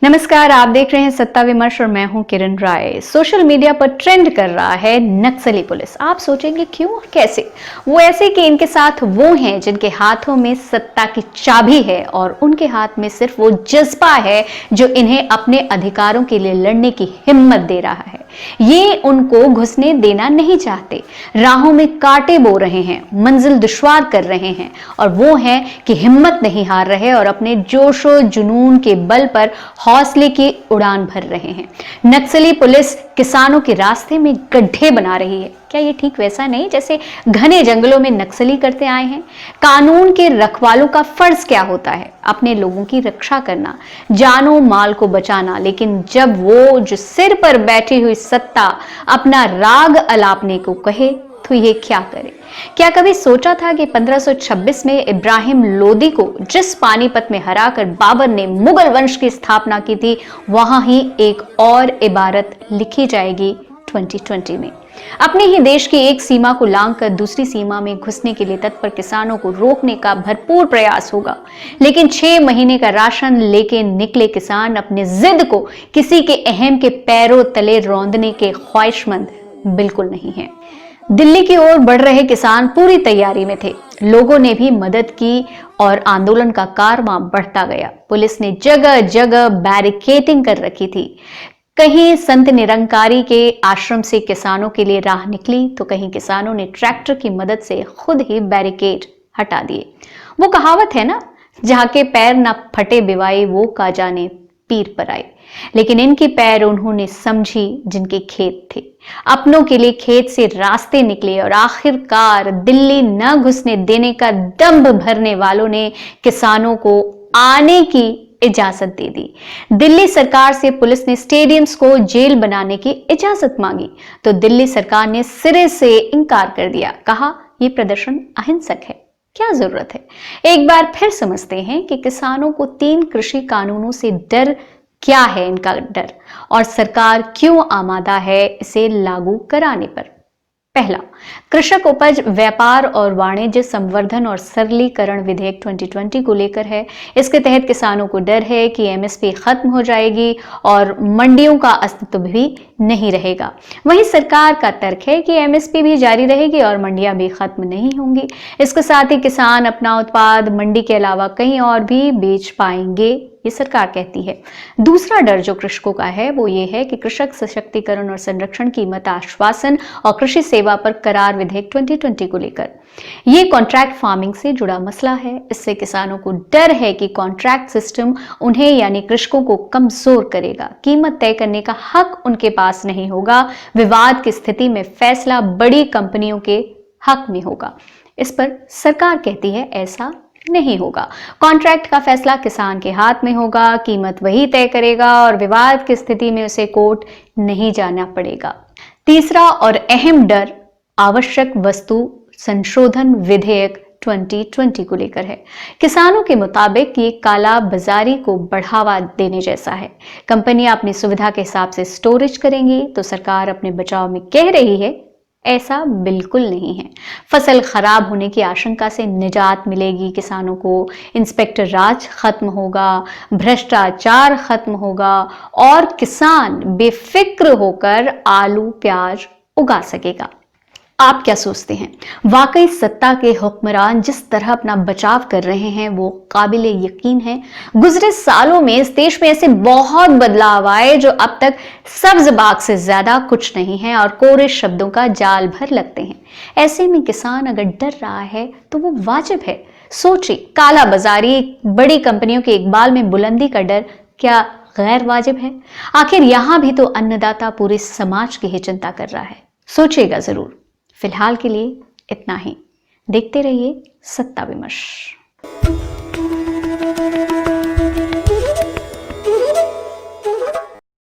नमस्कार, आप देख रहे हैं सत्ता विमर्श और मैं हूं किरण राय। सोशल मीडिया पर ट्रेंड कर रहा है नक्सली पुलिस। आप सोचेंगे क्यों और कैसे? वो ऐसे कि इनके साथ वो हैं जिनके हाथों में सत्ता की चाबी है और उनके हाथ में सिर्फ वो जज्बा है जो इन्हें अपने अधिकारों के लिए लड़ने की हिम्मत दे रहा है। ये उनको घुसने देना नहीं चाहते, राहों में कांटे बो रहे हैं, मंजिल दुश्वार कर रहे हैं और वो हैं कि हिम्मत नहीं हार रहे और अपने जोशो जुनून के बल पर हौसले की उड़ान भर रहे हैं। नक्सली पुलिस किसानों के रास्ते में गड्ढे बना रही है। क्या ये ठीक वैसा नहीं जैसे घने जंगलों में नक्सली करते आए हैं? कानून के रखवालों का फर्ज क्या होता है? अपने लोगों की रक्षा करना, जानो माल को बचाना। लेकिन जब वो जो सिर पर बैठी हुई सत्ता अपना राग अलापने को कहे तो ये क्या करे? क्या कभी सोचा था कि 1526 में इब्राहिम लोदी को जिस पानीपत में हराकर बाबर ने मुगल वंश की स्थापना की थी, वहां ही एक और इबारत लिखी जाएगी 2020 में। अपने ही देश की एक सीमा को लांघकर दूसरी सीमा में घुसने के लिए तत्पर किसानों को रोकने का भरपूर प्रयास होगा। लेकिन 6 महीने का राशन लेके निकले किसान अपने जिद को किसी के अहम के पैरों तले रौंदने के ख्वाहिशमंद बिल्कुल नहीं है। दिल्ली की ओर बढ़ रहे किसान पूरी तैयारी में थे। लोगों ने भी मदद की और आंदोलन का कारवां बढ़ता गया। पुलिस ने जगह जगह बैरिकेडिंग कर रखी थी। कहीं संत निरंकारी के आश्रम से किसानों के लिए राह निकली तो कहीं किसानों ने ट्रैक्टर की मदद से खुद ही बैरिकेड हटा दिए। वो कहावत है ना, जहां के पैर ना फटे बिवाई वो का जाने पीर पर आई। लेकिन इनकी पैर उन्होंने समझी जिनके खेत थे। अपनों के लिए खेत से रास्ते निकले और आखिरकार दिल्ली न घुसने देने का दंभ भरने वालों ने किसानों को आने की इजाजत दे दी। दिल्ली सरकार से पुलिस ने स्टेडियम्स को जेल बनाने की इजाजत मांगी तो दिल्ली सरकार ने सिरे से इनकार कर दिया। कहा यह प्रदर्शन अहिंसक है। क्या जरूरत है? एक बार फिर समझते हैं कि किसानों को 3 कृषि कानूनों से डर क्या है, इनका डर, और सरकार क्यों आमादा है इसे लागू कराने पर। पहला, कृषक उपज व्यापार और वाणिज्य संवर्धन और सरलीकरण विधेयक 2020 को लेकर है। इसके तहत किसानों को डर है कि एमएसपी खत्म हो जाएगी और मंडियों का अस्तित्व भी नहीं रहेगा। वहीं सरकार का तर्क है कि एमएसपी भी जारी रहेगी और मंडियां भी खत्म नहीं होंगी। इसके साथ ही किसान अपना उत्पाद मंडी के अलावा कहीं और भी बेच पाएंगे, ये सरकार कहती है। दूसरा डर जो कृषकों का है वो ये है कि कृषक सशक्तिकरण और संरक्षण, कीमत आश्वासन और कृषि सेवा पर करार विधेयक 2020 को लेकर। ये कॉन्ट्रैक्ट फार्मिंग से जुड़ा मसला है। इससे किसानों को डर है कि कॉन्ट्रैक्ट सिस्टम उन्हें यानी कृषकों को कमजोर करेगा। कीमत तय करने का हक उनके पास नहीं होगा। विवाद की स्थिति में फैसला बड़ी कंपनियों के हक में होगा। इस पर सरकार कहती है ऐसा नहीं होगा। कॉन्ट्रैक्ट का फैसला किसान के हाथ में होगा, कीमत वही तय करेगा और विवाद की स्थिति में उसे कोर्ट नहीं जाना पड़ेगा। तीसरा और अहम डर आवश्यक वस्तु संशोधन विधेयक 2020 को लेकर है। किसानों के मुताबिक ये काला बाजारी को बढ़ावा देने जैसा है। कंपनियां अपनी सुविधा के हिसाब से स्टोरेज करेंगी तो सरकार अपने बचाव में कह रही है ऐसा बिल्कुल नहीं है। फसल खराब होने की आशंका से निजात मिलेगी किसानों को। इंस्पेक्टर राज खत्म होगा, भ्रष्टाचार खत्म होगा और किसान बेफिक्र होकर आलू प्याज उगा सकेगा। आप क्या सोचते हैं? वाकई सत्ता के हुक्मरान जिस तरह अपना बचाव कर रहे हैं वो काबिले यकीन है। गुजरे सालों में इस देश में ऐसे बहुत बदलाव आए जो अब तक सब्ज बाग से ज्यादा कुछ नहीं है और कोरे शब्दों का जाल भर लगते हैं। ऐसे में किसान अगर डर रहा है तो वो वाजिब है। सोचिए, काला बाजारी, बड़ी कंपनियों के इकबाल में बुलंदी का डर क्या गैर वाजिब है? आखिर यहां भी तो अन्नदाता पूरे समाज की ही चिंता कर रहा है। सोचिएगा जरूर। फिलहाल के लिए इतना ही। देखते रहिए सत्ता विमर्श।